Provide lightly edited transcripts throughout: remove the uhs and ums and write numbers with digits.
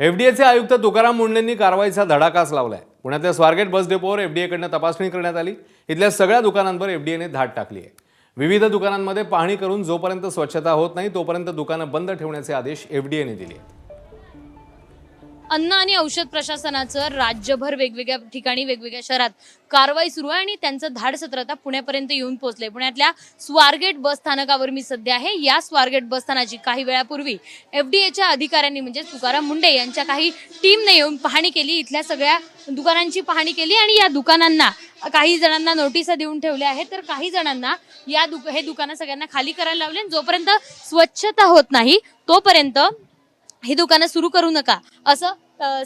एफडीएचे आयुक्त तुकाराम मुंढेंनी कारवाईचा धडाकाच लावलाय। पुण्यातल्या स्वारगेट बस डेपोवर एफडीएकडनं तपासणी करण्यात आली। इथल्या सगळ्या दुकानांवर एफडीएने धाड टाकली आहे। विविध दुकानांमध्ये पाहणी करून जोपर्यंत स्वच्छता होत नाही तोपर्यंत दुकानं बंद ठेवण्याचे आदेश एफडीएने दिले आहेत। अन्न आणि औषध प्रशासनाचं राज्यभर वेगवेगळ्या ठिकाणी वेगवेगळ्या शहरात कारवाई सुरू आहे आणि त्यांचं धाड सत्र आता पुण्यापर्यंत येऊन पोहोचले। पुण्यातल्या स्वारगेट बस स्थानकावर मी सध्या आहे। या स्वारगेट बस स्थानकाची काही वेळापूर्वी एफडीएच्या अधिकाऱ्यांनी म्हणजे तुकाराम मुंढे यांच्या काही टीमने येऊन पाहणी केली। इथल्या सगळ्या दुकानांची पाहणी केली आणि या दुकानांना काही जणांना नोटिसा देऊन ठेवल्या आहेत, तर काही जणांना हे दुकानं सगळ्यांना खाली करायला लावले। जोपर्यंत स्वच्छता होत नाही तोपर्यंत ही दुकानं सुरू करू नका असं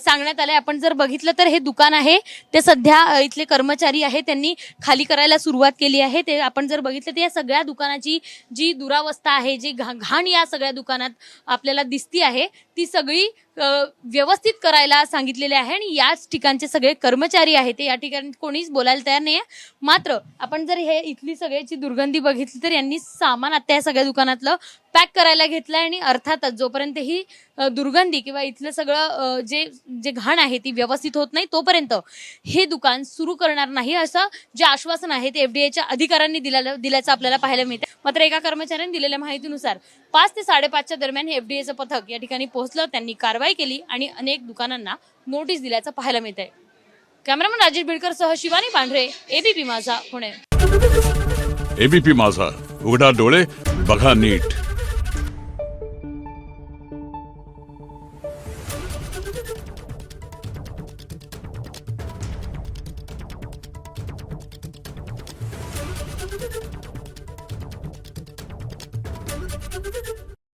सांगण्यात आलंय। आपण जर बघितलं तर हे दुकान आहे ते सध्या इथले कर्मचारी आहेत त्यांनी खाली करायला सुरुवात केली आहे। ते आपण जर बघितलं तर या सगळ्या दुकानाची जी दुरावस्था आहे, जी घाण या सगळ्या दुकानात आपल्याला दिसती आहे ती सगळी व्यवस्थित करायला सांगितलेले आहे आणि याच ठिकाणचे सगळे कर्मचारी आहेत ते या ठिकाणी कोणीच बोलायला तयार नाही आहे। मात्र आपण जर हे इथली सगळ्याची दुर्गंधी बघितली तर यांनी सामान आता या सगळ्या दुकानातलं पॅक करायला घेतलंय आणि अर्थातच जोपर्यंत ही दुर्गंधी किंवा इथलं सगळं जे घाण आहे ती व्यवस्थित होत नाही तोपर्यंत हे दुकान सुरू करणार नाही असं जे आश्वासन आहे ते एफडीएच्या अधिकाऱ्यांनी दिल्याचं आपल्याला पाहायला मिळतं। मात्र एका कर्मचाऱ्यांनी दिलेल्या माहितीनुसार 5 ते 5:30च्या दरम्यान हे एफडीएचं पथक या ठिकाणी पोहोचलं, त्यांनी कारवाई केली आणि अनेक दुकानांना नोटीस दिल्याचं पाहायला मिळतंय। कॅमेरामन राजेश बिडकर सह शिवानी पांढरे, एबीपी माझा, पुणे। एबीपी माझा, उघडा डोळे बघा नीट। Thank you.